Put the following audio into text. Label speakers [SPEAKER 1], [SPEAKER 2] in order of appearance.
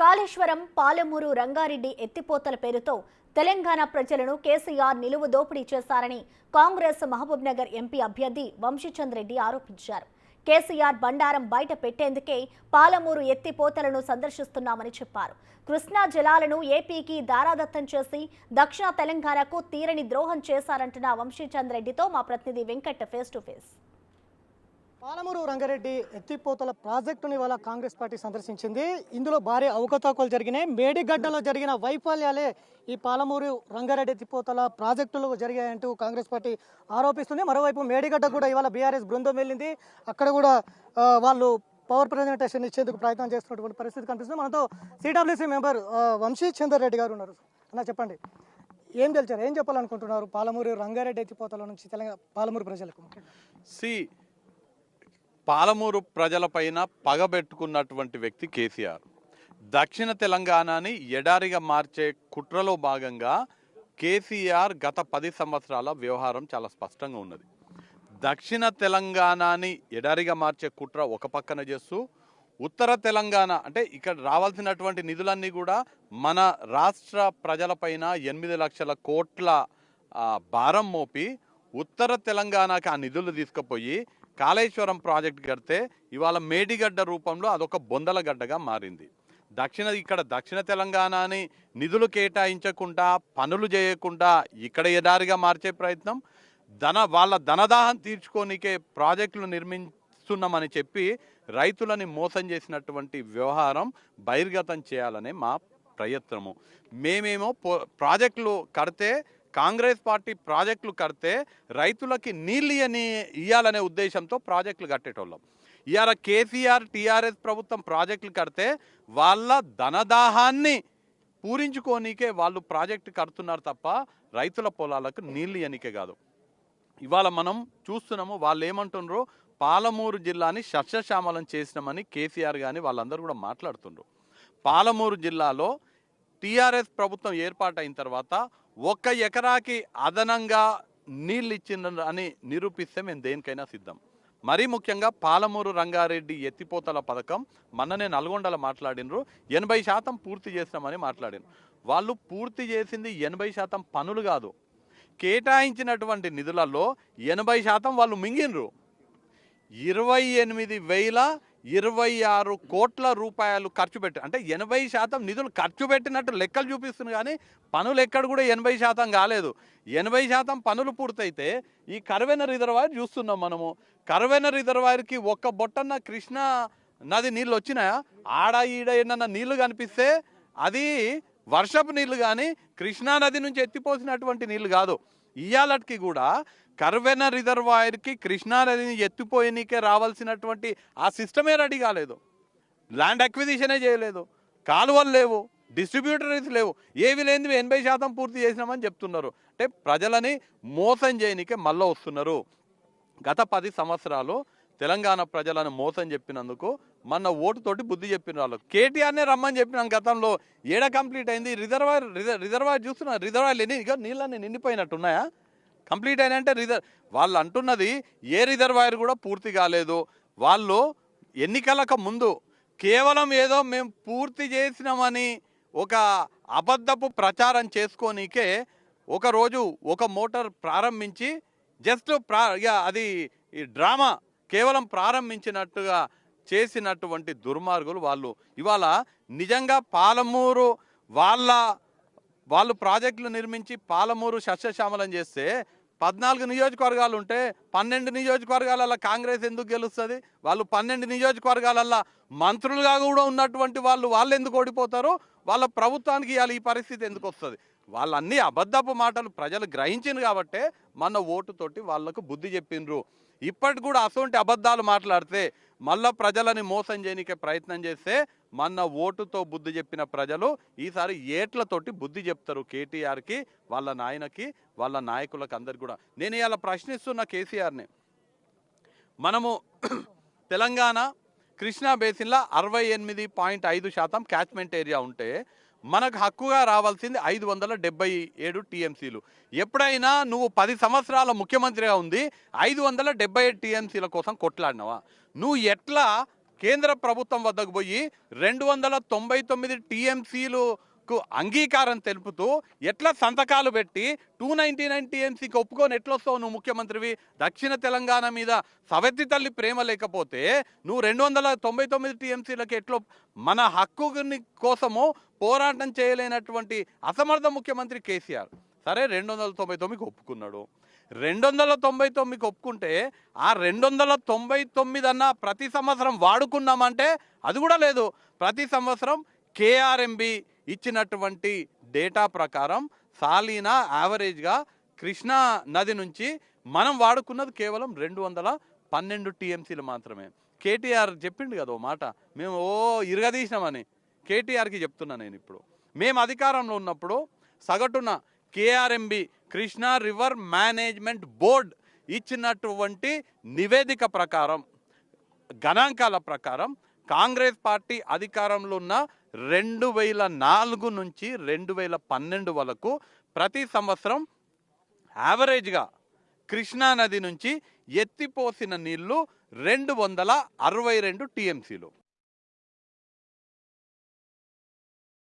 [SPEAKER 1] కాళేశ్వరం, పాలమూరు రంగారెడ్డి ఎత్తిపోతల పేరుతో తెలంగాణ ప్రజలను కేసీఆర్ నిలువు దోపిడీ చేశారని కాంగ్రెస్ మహబూబ్ నగర్ ఎంపీ అభ్యర్థి వంశీచంద్ రెడ్డి ఆరోపించారు. కేసీఆర్ బండారం బయట పెట్టేందుకే పాలమూరు ఎత్తిపోతలను సందర్శిస్తున్నామని చెప్పారు. కృష్ణా జలాలను ఏపీకి దారాదత్తం చేసి దక్షిణ తెలంగాణకు తీరని ద్రోహం చేశారంటున్న వంశీచంద్ రెడ్డితో మా ప్రతినిధి Venkat face to face.
[SPEAKER 2] Palamuru Rangareddy ఎత్తిపోతల ప్రాజెక్టుని ఇవాళ కాంగ్రెస్ పార్టీ సందర్శించింది. ఇందులో భారీ అవకతవకలు జరిగినాయి. మేడిగడ్డలో జరిగిన వైఫల్యాలే ఈ పాలమూరు రంగారెడ్డి ఎత్తిపోతల ప్రాజెక్టులు జరిగాయంటూ కాంగ్రెస్ పార్టీ ఆరోపిస్తుంది. మరోవైపు మేడిగడ్డ కూడా ఇవాళ బీఆర్ఎస్ బృందం వెళ్ళింది. అక్కడ కూడా వాళ్ళు పవర్ ప్రజెంటేషన్ ఇచ్చేందుకు ప్రయత్నం చేస్తున్నటువంటి పరిస్థితి కనిపిస్తుంది. మనతో సిడబ్ల్యూసీ మెంబర్ వంశీచందర్ రెడ్డి గారు ఉన్నారు. అన్న చెప్పండి, ఏం తెలిసారు, ఏం చెప్పాలనుకుంటున్నారు పాలమూరు రంగారెడ్డి ఎత్తిపోతల నుంచి తెలంగాణ పాలమూరు ప్రజలకు?
[SPEAKER 3] పాలమూరు ప్రజలపైన పగబెట్టుకున్నటువంటి వ్యక్తి కేసీఆర్. దక్షిణ తెలంగాణని ఎడారిగా మార్చే కుట్రలో భాగంగా కేసీఆర్ గత 10 సంవత్సరాల వ్యవహారం చాలా స్పష్టంగా ఉన్నది. దక్షిణ తెలంగాణని ఎడారిగా మార్చే కుట్ర ఒక పక్కన చేస్తూ ఉత్తర తెలంగాణ అంటే ఇక్కడ రావాల్సినటువంటి నిధులన్నీ కూడా మన రాష్ట్ర ప్రజలపైన 8 లక్షల కోట్ల భారం మోపి ఉత్తర తెలంగాణకి ఆ నిధులు తీసుకుపోయి కాళేశ్వరం ప్రాజెక్ట్ కడితే ఇవాళ మేడిగడ్డ రూపంలో అదొక బొందలగడ్డగా మారింది. ఇక్కడ దక్షిణ తెలంగాణని నిధులు కేటాయించకుండా పనులు చేయకుండా ఇక్కడ ఎడారిగా మార్చే ప్రయత్నం, వాళ్ళ ధనదాహం తీర్చుకోనికే ప్రాజెక్టులు నిర్మిస్తున్నామని చెప్పి రైతులని మోసం చేసినటువంటి వ్యవహారం బహిర్గతం చేయాలనే మా ప్రయత్నము. మేమేమో ప్రాజెక్టులు కడితే కాంగ్రెస్ పార్టీ ప్రాజెక్టులు కడితే రైతులకి నీళ్ళు ఇయ్యాలనే ఉద్దేశంతో ప్రాజెక్టులు కట్టేటోళ్ళం. ఇవాళ కేసీఆర్ టీఆర్ఎస్ ప్రభుత్వం ప్రాజెక్టులు కడితే వాళ్ళ ధనదాహాన్ని పూరించుకోనీకే వాళ్ళు ప్రాజెక్టు కడుతున్నారు తప్ప రైతుల పొలాలకు నీళ్ళు ఇయ్యనికే కాదు. ఇవాళ మనం చూస్తున్నాము, వాళ్ళు ఏమంటున్నారు, పాలమూరు జిల్లాని సస్యశ్యామలం చేసినామని కేసీఆర్ కానీ వాళ్ళందరూ కూడా మాట్లాడుతున్నారు. పాలమూరు జిల్లాలో టీఆర్ఎస్ ప్రభుత్వం ఏర్పాటైన తర్వాత 1 ఎకరాకి అదనంగా నీళ్ళు ఇచ్చిండ్రు అని నిరూపిస్తే మేము దేనికైనా సిద్ధం. మరీ ముఖ్యంగా పాలమూరు రంగారెడ్డి ఎత్తిపోతల పథకం మొన్ననే నల్గొండలో మాట్లాడినరు, 80% పూర్తి చేసినామని మాట్లాడినారు. వాళ్ళు పూర్తి చేసింది 80% పనులు కాదు, కేటాయించినటువంటి నిధులలో 80% వాళ్ళు మింగినరు. 28,026 కోట్ల రూపాయలు ఖర్చు పెట్టి, అంటే 80% నిధులు ఖర్చు పెట్టినట్టు లెక్కలు చూపిస్తుంది కానీ పనులు ఎక్కడ కూడా 80% కాలేదు. 80% పనులు పూర్తయితే ఈ కరవెన రిజర్వాయర్ చూస్తున్నాం మనము. కరవెన రిజర్వాయర్కి ఒక్క బొట్టన్న కృష్ణా నది నీళ్ళు వచ్చినాయా? ఆడ ఈడ ఏమన్నా నీళ్లు కనిపిస్తే అది వర్షపు నీళ్లు కానీ కృష్ణా నది నుంచి ఎత్తిపోసినటువంటి నీళ్లు కాదు. ఇయ్యాలకి కూడా కర్వెన రిజర్వాయర్కి కృష్ణానదిని ఎత్తిపోయినకే రావాల్సినటువంటి ఆ సిస్టమే రెడీ కాలేదు. ల్యాండ్ అక్విజిషనే చేయలేదు, కాలువలు లేవు, డిస్ట్రిబ్యూటరీస్ లేవు, ఏవి లేనివి 80% పూర్తి చేసినామని చెప్తున్నారు. అంటే ప్రజలని మోసం చేయనికే మళ్ళీ వస్తున్నారు. గత 10 సంవత్సరాలు తెలంగాణ ప్రజలను మోసం చెప్పినందుకు మొన్న ఓటుతోటి బుద్ధి చెప్పిన వాళ్ళు కేటీఆర్నే రమ్మని చెప్పినాం. గతంలో ఏడ కంప్లీట్ అయింది రిజర్వాయర్ చూస్తున్నారు. రిజర్వాయర్లు నీళ్ళని నిండిపోయినట్టున్నాయా? కంప్లీట్ అయినంటే వాళ్ళు అంటున్నది ఏ రిజర్వాయర్ కూడా పూర్తి కాలేదు. వాళ్ళు ఎన్నికలకు ముందు కేవలం ఏదో మేము పూర్తి చేసినామని ఒక అబద్ధపు ప్రచారం చేసుకోనికే ఒకరోజు ఒక మోటార్ ప్రారంభించి జస్ట్ అది ఈ డ్రామా కేవలం ప్రారంభించినట్టుగా చేసినటువంటి దుర్మార్గులు వాళ్ళు. ఇవాళ నిజంగా పాలమూరు వాళ్ళు ప్రాజెక్టులు నిర్మించి పాలమూరు సస్యశ్యామలం చేస్తే 14 నియోజకవర్గాలు ఉంటే 12 నియోజకవర్గాలలో కాంగ్రెస్ ఎందుకు గెలుస్తుంది? వాళ్ళు 12 నియోజకవర్గాలల్లో మంత్రులుగా కూడా ఉన్నటువంటి వాళ్ళు ఎందుకు ఓడిపోతారు? వాళ్ళ ప్రభుత్వానికి ఇవాళ ఈ పరిస్థితి ఎందుకు వస్తుంది? వాళ్ళన్నీ అబద్ధపు మాటలు ప్రజలు గ్రహించింది కాబట్టే మన ఓటుతోటి వాళ్లకు బుద్ధి చెప్పిండ్రు. ఇప్పటి కూడా అసొంటి అబద్ధాలు మాట్లాడితే మళ్ళా ప్రజలని మోసం చేయనికే ప్రయత్నం చేస్తే మన ఓటుతో బుద్ధి చెప్పిన ప్రజలు ఈసారి ఏట్లతోటి బుద్ధి చెప్తారు కేటీఆర్కి, వాళ్ళ నాయనకి, వాళ్ళ నాయకులకు అందరికి కూడా. నేను ఇలా ప్రశ్నిస్తున్న కేసీఆర్ని, మనము తెలంగాణ కృష్ణా బేసిన్లో 68.5% క్యాచ్మెంట్ ఏరియా ఉంటే మనకు హక్కుగా రావాల్సింది 577 టీఎంసీలు. ఎప్పుడైనా నువ్వు 10 సంవత్సరాల ముఖ్యమంత్రిగా ఉంది 578 టీఎంసీల కోసం కొట్లాడినావా? నువ్వు ఎట్లా కేంద్ర ప్రభుత్వం వద్దకు పోయి 299 టీఎంసీలకు అంగీకారం తెలుపుతూ ఎట్లా సంతకాలు పెట్టి 299 టీఎంసీకి ఒప్పుకొని ఎట్లొస్తావు నువ్వు ముఖ్యమంత్రివి? దక్షిణ తెలంగాణ మీద సవతి తల్లి ప్రేమ లేకపోతే నువ్వు 299 టీఎంసీలకి ఎట్లో మన హక్కుని కోసము పోరాటం చేయలేనటువంటి అసమర్థ ముఖ్యమంత్రి కేసీఆర్. సరే 299కి ఒప్పుకున్నాడు. 299కి ఒప్పుకుంటే ఆ 299 అన్న ప్రతి సంవత్సరం వాడుకున్నామంటే అది కూడా లేదు. ప్రతి సంవత్సరం కేఆర్ఎంబి ఇచ్చినటువంటి డేటా ప్రకారం సాలీనా యావరేజ్గా కృష్ణా నది నుంచి మనం వాడుకున్నది కేవలం 212 టీఎంసీలు మాత్రమే. కేటీఆర్ చెప్పిండు కదా ఓ మాట, మేము ఇరగదీసినామని. కేటీఆర్కి చెప్తున్నా నేను ఇప్పుడు, మేము అధికారంలో ఉన్నప్పుడు సగటున KRMB Krishna river management board ఇచ్చినటువంటి నివేదిక ప్రకారం, గణాంకాల ప్రకారం కాంగ్రెస్ పార్టీ అధికారంలో ఉన్న 2004 నుంచి 2012 వరకు ప్రతి సంవత్సరం యావరేజ్గా కృష్ణా నది నుంచి ఎత్తిపోసిన నీళ్లు 262 టీఎంసీలు.